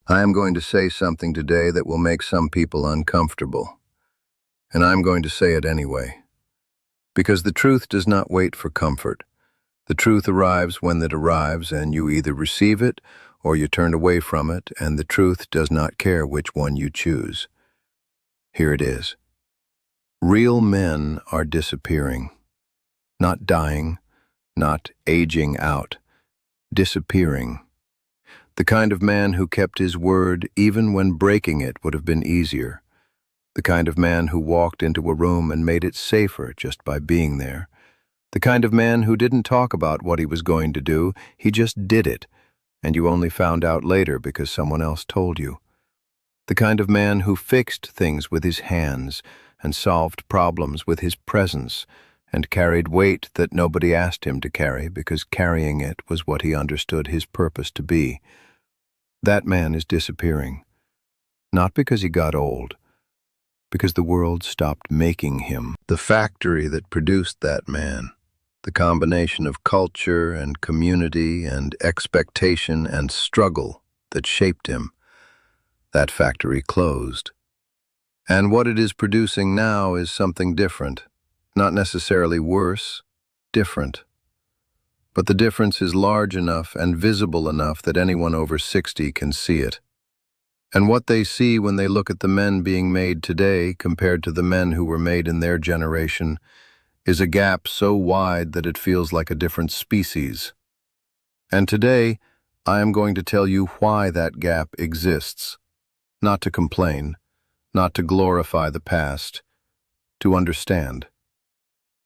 I am going to say something today that will make some people uncomfortable, and I'm going to say it anyway. Because the truth does not wait for comfort. The truth arrives when it arrives, and you either receive it or you turn away from it, and the truth does not care which one you choose. Here it is. Real men are disappearing. Not dying, not aging out. Disappearing. The kind of man who kept his word even when breaking it would have been easier. The kind of man who walked into a room and made it safer just by being there. The kind of man who didn't talk about what he was going to do, he just did it, and you only found out later because someone else told you. The kind of man who fixed things with his hands and solved problems with his presence and carried weight that nobody asked him to carry because carrying it was what he understood his purpose to be. That man is disappearing, not because he got old, because the world stopped making him. The factory that produced that man, the combination of culture and community and expectation and struggle that shaped him, that factory closed. And what it is producing now is something different, not necessarily worse, different. But the difference is large enough and visible enough that anyone over 60 can see it. And what they see when they look at the men being made today compared to the men who were made in their generation is a gap so wide that it feels like a different species. And today, I am going to tell you why that gap exists. Not to complain, not to glorify the past, to understand.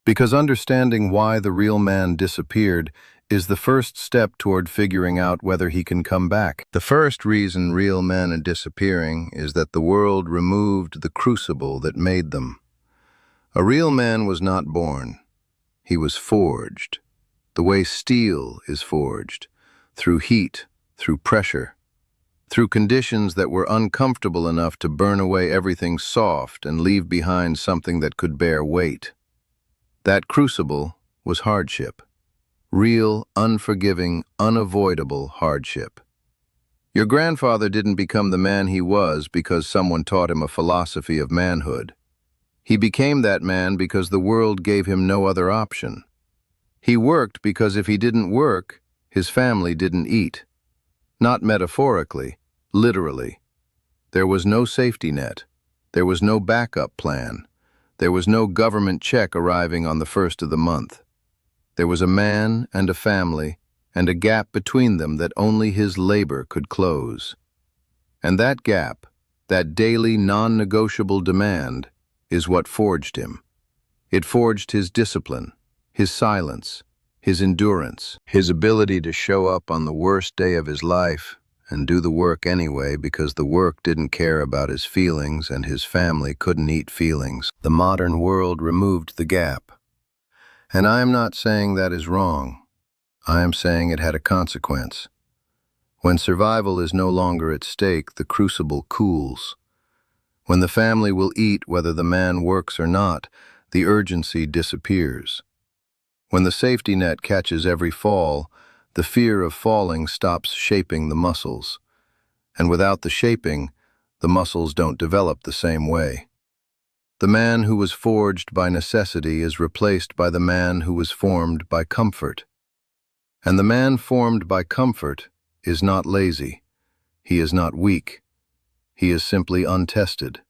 Because understanding why the real man disappeared is the first step toward figuring out whether he can come back. The first reason real men are disappearing is that the world removed the crucible that made them. A real man was not born. He was forged, the way steel is forged, through heat, through pressure, through conditions that were uncomfortable enough to burn away everything soft and leave behind something that could bear weight. That crucible was hardship. Real, unforgiving, unavoidable hardship. Your grandfather didn't become the man he was because someone taught him a philosophy of manhood. He became that man because the world gave him no other option. He worked because if he didn't work, his family didn't eat. Not metaphorically, literally. There was no safety net. There was no backup plan. There was no government check arriving on the first of the month. There was a man and a family, and a gap between them that only his labor could close. And that gap, that daily non-negotiable demand, is what forged him. It forged his discipline, his silence, his endurance, his ability to show up on the worst day of his life and do the work anyway because the work didn't care about his feelings and his family couldn't eat feelings. The modern world removed the gap. And I am not saying that is wrong. I am saying it had a consequence. When survival is no longer at stake, the crucible cools. When the family will eat whether the man works or not, the urgency disappears. When the safety net catches every fall, the fear of falling stops shaping the muscles. And without the shaping, the muscles don't develop the same way. The man who was forged by necessity is replaced by the man who was formed by comfort. And the man formed by comfort is not lazy. He is not weak. He is simply untested.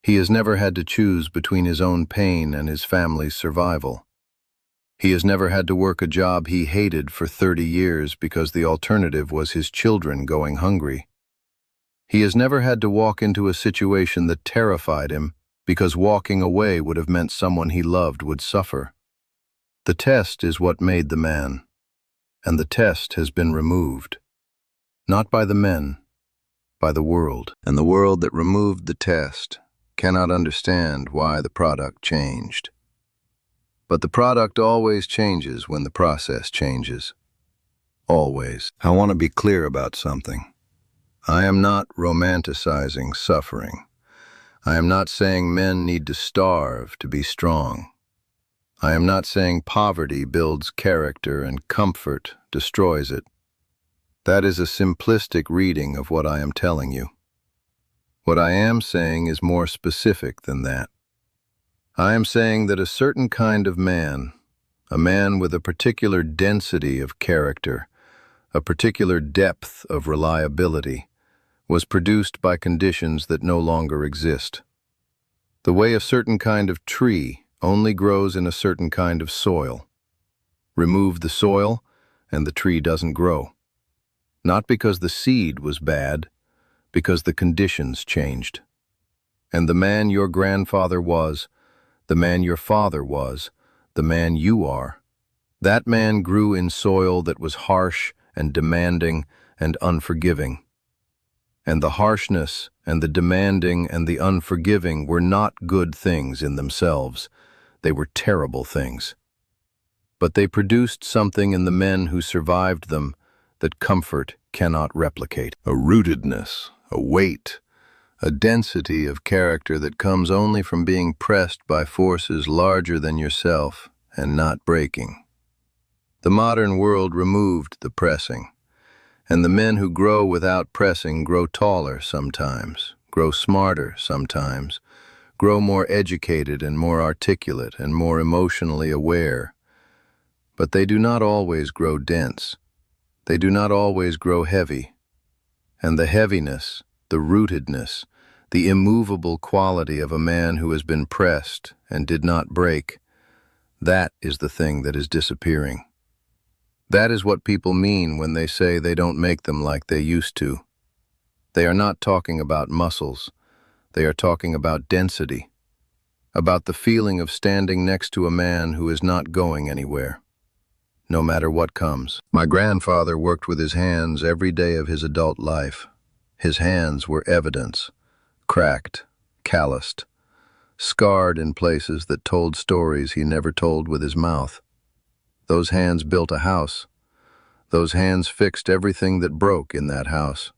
He has never had to choose between his own pain and his family's survival. He has never had to work a job he hated for 30 years because the alternative was his children going hungry. He has never had to walk into a situation that terrified him because walking away would have meant someone he loved would suffer. The test is what made the man, and the test has been removed. Not by the men, by the world. And the world that removed the test cannot understand why the product changed. But the product always changes when the process changes. Always. I want to be clear about something. I am not romanticizing suffering. I am not saying men need to starve to be strong. I am not saying poverty builds character and comfort destroys it. That is a simplistic reading of what I am telling you. What I am saying is more specific than that. I am saying that a certain kind of man, a man with a particular density of character, a particular depth of reliability, was produced by conditions that no longer exist. The way a certain kind of tree only grows in a certain kind of soil. Remove the soil, and the tree doesn't grow. Not because the seed was bad, because the conditions changed. And the man your grandfather was, the man your father was, the man you are, that man grew in soil that was harsh and demanding and unforgiving. And the harshness and the demanding and the unforgiving were not good things in themselves. They were terrible things. But they produced something in the men who survived them that comfort cannot replicate. A rootedness, a weight, a density of character that comes only from being pressed by forces larger than yourself and not breaking. The modern world removed the pressing, and the men who grow without pressing grow taller sometimes, grow smarter sometimes, grow more educated and more articulate and more emotionally aware. But they do not always grow dense. They do not always grow heavy. And the heaviness, the rootedness, the immovable quality of a man who has been pressed and did not break, that is the thing that is disappearing. That is what people mean when they say they don't make them like they used to. They are not talking about muscles. They are talking about density, about the feeling of standing next to a man who is not going anywhere, no matter what comes. My grandfather worked with his hands every day of his adult life. His hands were evidence, cracked, calloused, scarred in places that told stories he never told with his mouth. Those hands built a house. Those hands fixed everything that broke in that house.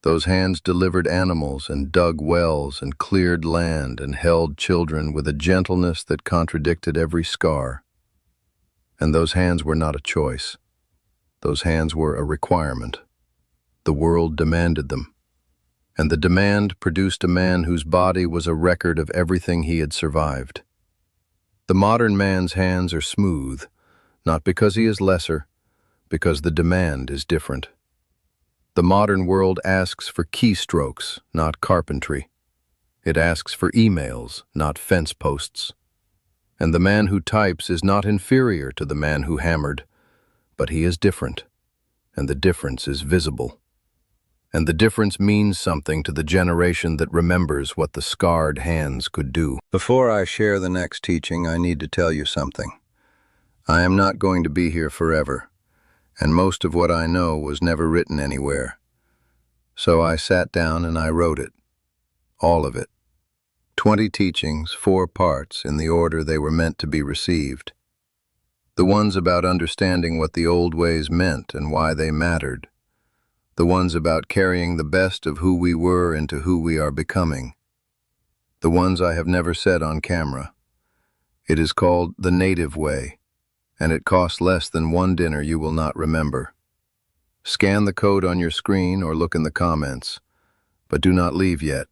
Those hands delivered animals and dug wells and cleared land and held children with a gentleness that contradicted every scar. And those hands were not a choice. Those hands were a requirement. The world demanded them. And the demand produced a man whose body was a record of everything he had survived. The modern man's hands are smooth, not because he is lesser, because the demand is different. The modern world asks for keystrokes, not carpentry. It asks for emails, not fence posts. And the man who types is not inferior to the man who hammered, but he is different, and the difference is visible. And the difference means something to the generation that remembers what the scarred hands could do. Before I share the next teaching, I need to tell you something. I am not going to be here forever, and most of what I know was never written anywhere. So I sat down and I wrote it, all of it. 20 teachings, 4 parts, in the order they were meant to be received. The ones about understanding what the old ways meant and why they mattered. The ones about carrying the best of who we were into who we are becoming. The ones I have never said on camera. It is called the native way, and it costs less than one dinner you will not remember. Scan the code on your screen or look in the comments, but do not leave yet,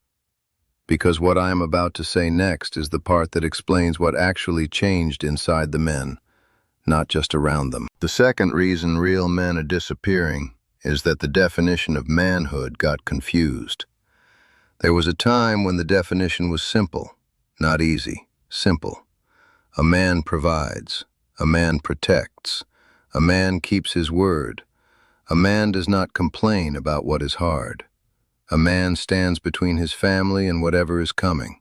because what I am about to say next is the part that explains what actually changed inside the men, not just around them. The second reason real men are disappearing is that the definition of manhood got confused. There was a time when the definition was simple, not easy, simple. A man provides. A man protects. A man keeps his word. A man does not complain about what is hard. A man stands between his family and whatever is coming.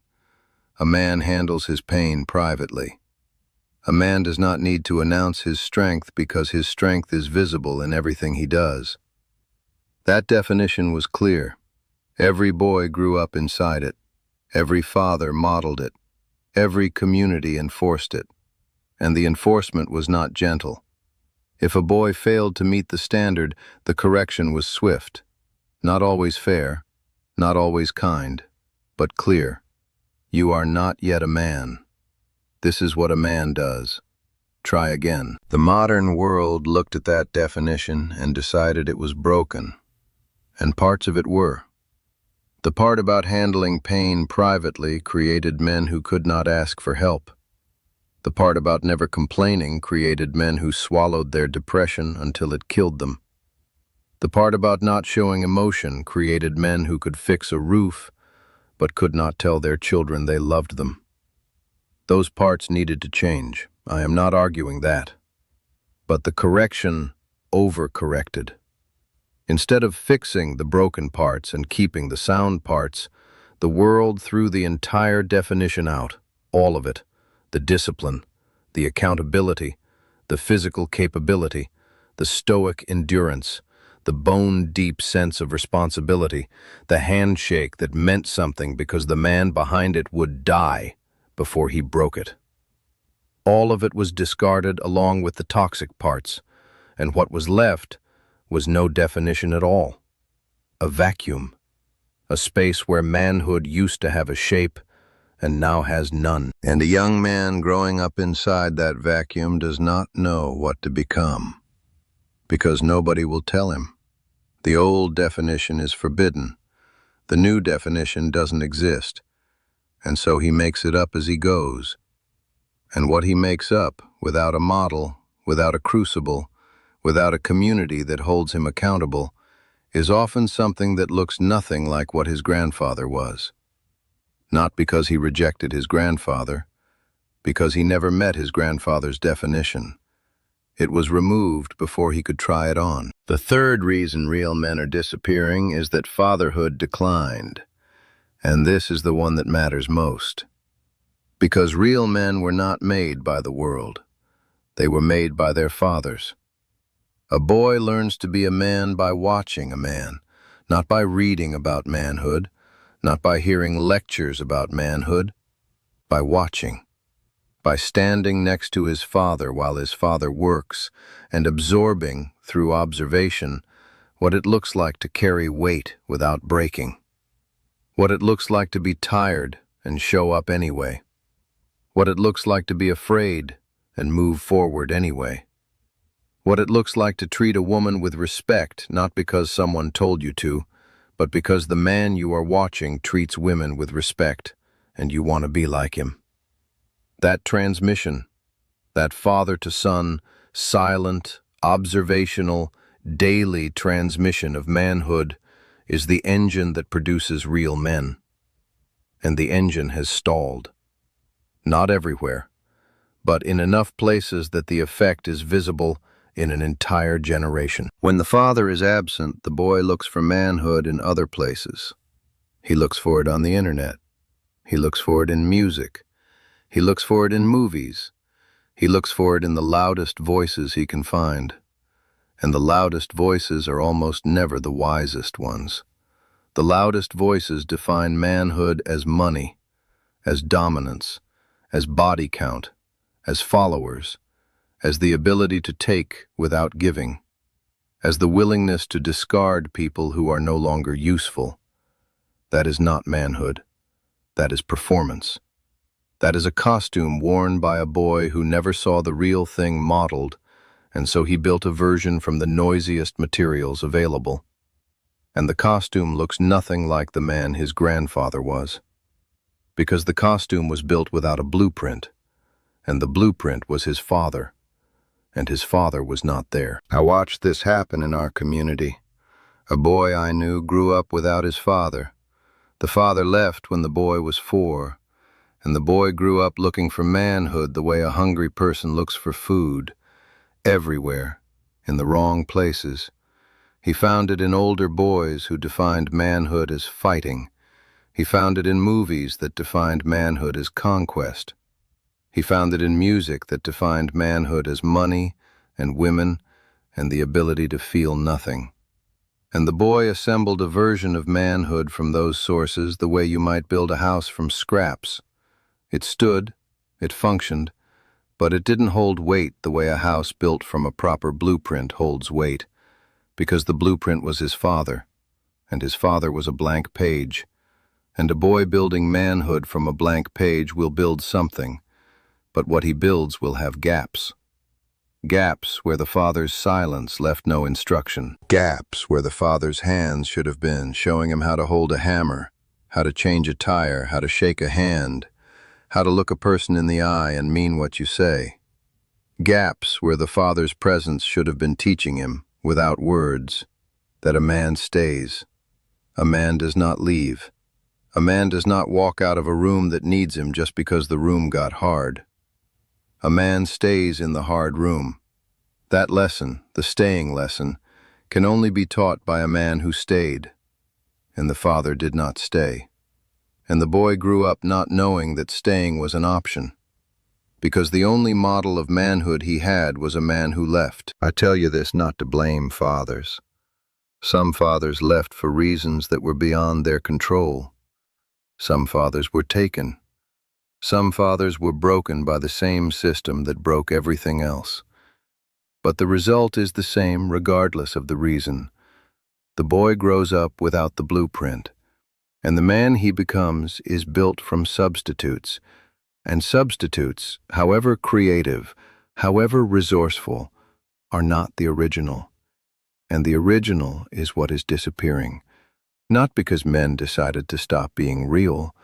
A man handles his pain privately. A man does not need to announce his strength because his strength is visible in everything he does. That definition was clear. Every boy grew up inside it. Every father modeled it. Every community enforced it. And the enforcement was not gentle. If a boy failed to meet the standard, the correction was swift. Not always fair, not always kind, but clear. You are not yet a man. This is what a man does. try again. The modern world looked at that definition and decided it was broken, and parts of it were. The part about handling pain privately created men who could not ask for help. The part about never complaining created men who swallowed their depression until it killed them. The part about not showing emotion created men who could fix a roof but could not tell their children they loved them. Those parts needed to change. I am not arguing that. But the correction overcorrected. Instead of fixing the broken parts and keeping the sound parts, the world threw the entire definition out, all of it. The discipline, the accountability, the physical capability, the stoic endurance, the bone-deep sense of responsibility, the handshake that meant something because the man behind it would die before he broke it. All of it was discarded along with the toxic parts, and what was left was no definition at all. A vacuum, a space where manhood used to have a shape and now has none. And a young man growing up inside that vacuum does not know what to become, because nobody will tell him. The old definition is forbidden. The new definition doesn't exist, and so he makes it up as he goes. And what he makes up, without a model, without a crucible, without a community that holds him accountable, is often something that looks nothing like what his grandfather was. Not because he rejected his grandfather, because he never met his grandfather's definition. It was removed before he could try it on. The third reason real men are disappearing is that fatherhood declined. And this is the one that matters most. Because real men were not made by the world. They were made by their fathers. A boy learns to be a man by watching a man, not by reading about manhood, not by hearing lectures about manhood, by watching. By standing next to his father while his father works and absorbing, through observation, what it looks like to carry weight without breaking. What it looks like to be tired and show up anyway. What it looks like to be afraid and move forward anyway. What it looks like to treat a woman with respect, not because someone told you to, but because the man you are watching treats women with respect and you want to be like him. That transmission, that father-to-son, silent, observational, daily transmission of manhood is the engine that produces real men. And the engine has stalled. Not everywhere, but in enough places that the effect is visible in an entire generation. When the father is absent, the boy looks for manhood in other places. He looks for it on the internet. He looks for it in music. He looks for it in movies. He looks for it in the loudest voices he can find. And the loudest voices are almost never the wisest ones. The loudest voices define manhood as money, as dominance, as body count, as followers, as the ability to take without giving, as the willingness to discard people who are no longer useful. That is not manhood. That is performance. That is a costume worn by a boy who never saw the real thing modeled, and so he built a version from the noisiest materials available. And the costume looks nothing like the man his grandfather was. Because the costume was built without a blueprint, and the blueprint was his father, and his father was not there. I watched this happen in our community. A boy I knew grew up without his father. The father left when the boy was 4, and the boy grew up looking for manhood the way a hungry person looks for food, everywhere, in the wrong places. He found it in older boys who defined manhood as fighting. He found it in movies that defined manhood as conquest. He found it in music that defined manhood as money and women and the ability to feel nothing. And the boy assembled a version of manhood from those sources the way you might build a house from scraps. It stood, it functioned, but it didn't hold weight the way a house built from a proper blueprint holds weight, because the blueprint was his father, and his father was a blank page. And a boy building manhood from a blank page will build something, but what he builds will have gaps. Gaps where the father's silence left no instruction. Gaps where the father's hands should have been, showing him how to hold a hammer, how to change a tire, how to shake a hand, how to look a person in the eye and mean what you say. Gaps where the father's presence should have been teaching him, without words, that a man stays. A man does not leave. A man does not walk out of a room that needs him just because the room got hard. A man stays in the hard room. That lesson, the staying lesson, can only be taught by a man who stayed. And the father did not stay. And the boy grew up not knowing that staying was an option, because the only model of manhood he had was a man who left. I tell you this not to blame fathers. Some fathers left for reasons that were beyond their control. Some fathers were taken. Some fathers were broken by the same system that broke everything else. But the result is the same regardless of the reason. The boy grows up without the blueprint, and the man he becomes is built from substitutes. And substitutes, however creative, however resourceful, are not the original. And the original is what is disappearing. Not because men decided to stop being real,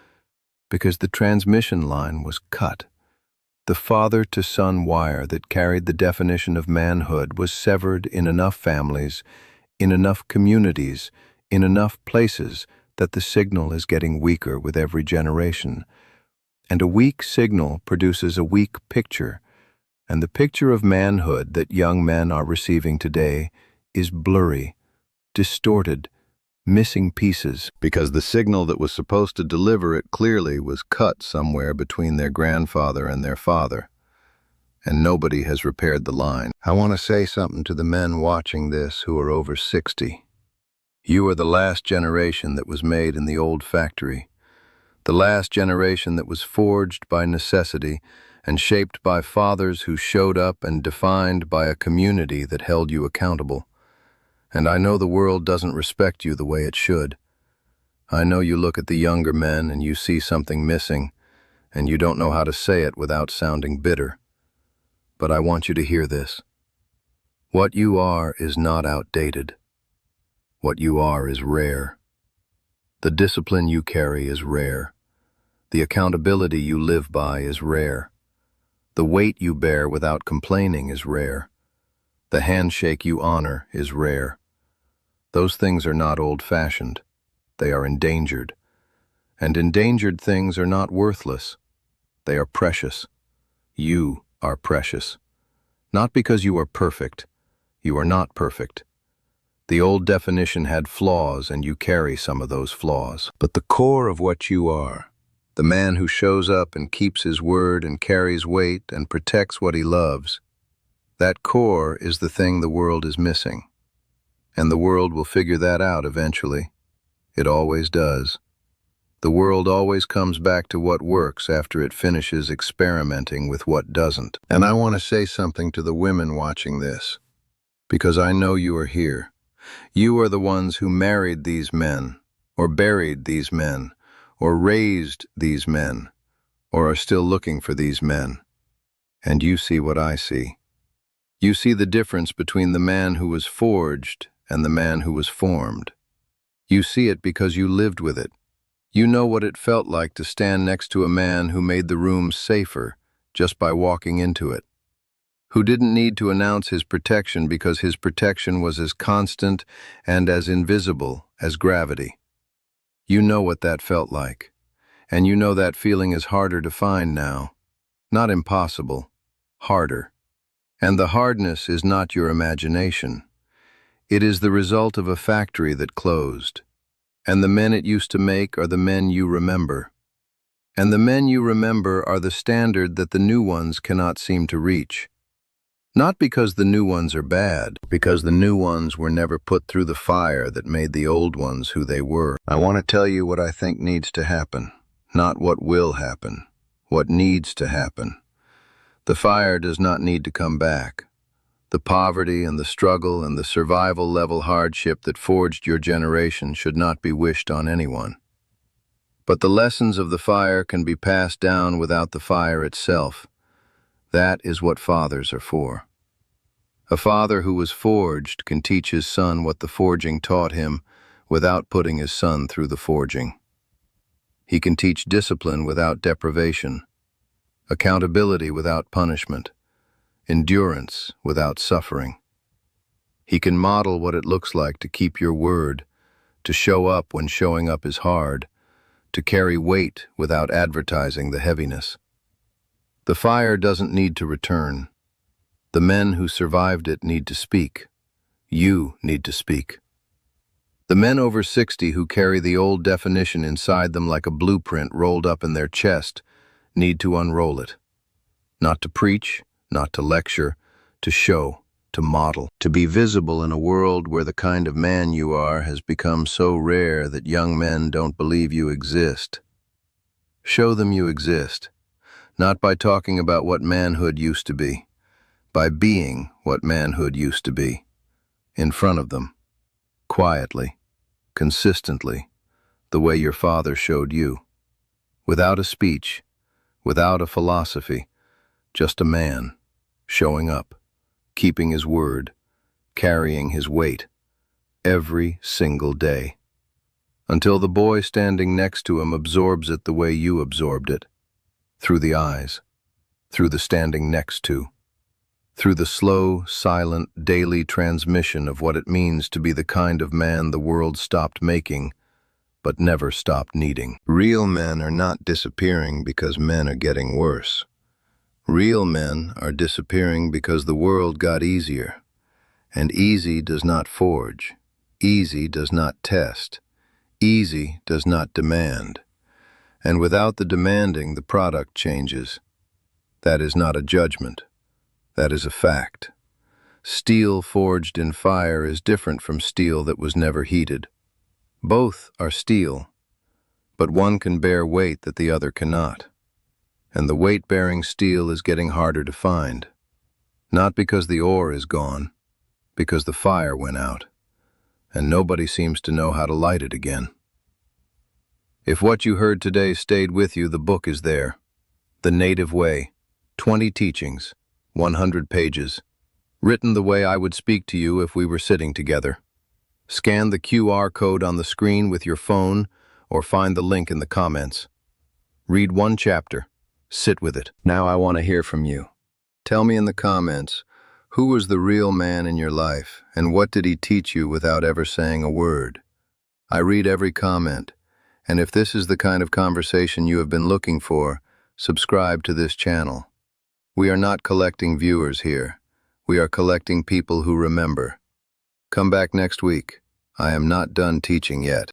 because the transmission line was cut. The father-to-son wire that carried the definition of manhood was severed in enough families, in enough communities, in enough places that the signal is getting weaker with every generation. And a weak signal produces a weak picture, and the picture of manhood that young men are receiving today is blurry, distorted, missing pieces, because the signal that was supposed to deliver it clearly was cut somewhere between their grandfather and their father, and nobody has repaired the line. I want to say something to the men watching this who are over 60. You are the last generation that was made in the old factory, the last generation that was forged by necessity and shaped by fathers who showed up and defined by a community that held you accountable. And I know the world doesn't respect you the way it should. I know you look at the younger men and you see something missing, and you don't know how to say it without sounding bitter. But I want you to hear this. What you are is not outdated. What you are is rare. The discipline you carry is rare. The accountability you live by is rare. The weight you bear without complaining is rare. The handshake you honor is rare. Those things are not old-fashioned. They are endangered. And endangered things are not worthless. They are precious. You are precious. Not because you are perfect. You are not perfect. The old definition had flaws, and you carry some of those flaws. But the core of what you are, the man who shows up and keeps his word and carries weight and protects what he loves, that core is the thing the world is missing. And the world will figure that out eventually. It always does. The world always comes back to what works after it finishes experimenting with what doesn't. And I want to say something to the women watching this, because I know you are here. You are the ones who married these men, or buried these men, or raised these men, or are still looking for these men. And you see what I see. You see the difference between the man who was forged and the man who was formed. You see it because you lived with it. You know what it felt like to stand next to a man who made the room safer just by walking into it, who didn't need to announce his protection because his protection was as constant and as invisible as gravity. You know what that felt like, and you know that feeling is harder to find now. Not impossible, harder. And the hardness is not your imagination. It is the result of a factory that closed. And the men it used to make are the men you remember. And the men you remember are the standard that the new ones cannot seem to reach. Not because the new ones are bad, because the new ones were never put through the fire that made the old ones who they were. I want to tell you what I think needs to happen, not what will happen, what needs to happen. The fire does not need to come back. The poverty and the struggle and the survival-level hardship that forged your generation should not be wished on anyone. But the lessons of the fire can be passed down without the fire itself. That is what fathers are for. A father who was forged can teach his son what the forging taught him without putting his son through the forging. He can teach discipline without deprivation, accountability without punishment, endurance without suffering. He can model what it looks like to keep your word, to show up when showing up is hard, to carry weight without advertising the heaviness. The fire doesn't need to return. The men who survived it need to speak. You need to speak. The men over 60 who carry the old definition inside them like a blueprint rolled up in their chest need to unroll it. Not to preach, not to lecture, to show, to model, to be visible in a world where the kind of man you are has become so rare that young men don't believe you exist. Show them you exist, not by talking about what manhood used to be, by being what manhood used to be, in front of them, quietly, consistently, the way your father showed you, without a speech, without a philosophy, just a man, showing up, keeping his word, carrying his weight, every single day, until the boy standing next to him absorbs it the way you absorbed it, through the eyes, through the standing next to, through the slow, silent, daily transmission of what it means to be the kind of man the world stopped making, but never stopped needing. Real men are not disappearing because men are getting worse. Real men are disappearing because the world got easier. And easy does not forge. Easy does not test. Easy does not demand. And without the demanding, the product changes. That is not a judgment. That is a fact. Steel forged in fire is different from steel that was never heated. Both are steel, but one can bear weight that the other cannot. And the weight-bearing steel is getting harder to find. Not because the ore is gone, because the fire went out, and nobody seems to know how to light it again. If what you heard today stayed with you, the book is there. The Native Way, 20 teachings, 100 pages, written the way I would speak to you if we were sitting together. Scan the QR code on the screen with your phone or find the link in the comments. Read one chapter. Sit with it. Now I want to hear from you. Tell me in the comments, who was the real man in your life and what did he teach you without ever saying a word? I read every comment, and if this is the kind of conversation you have been looking for, subscribe to this channel. We are not collecting viewers here. We are collecting people who remember. Come back next week. I am not done teaching yet.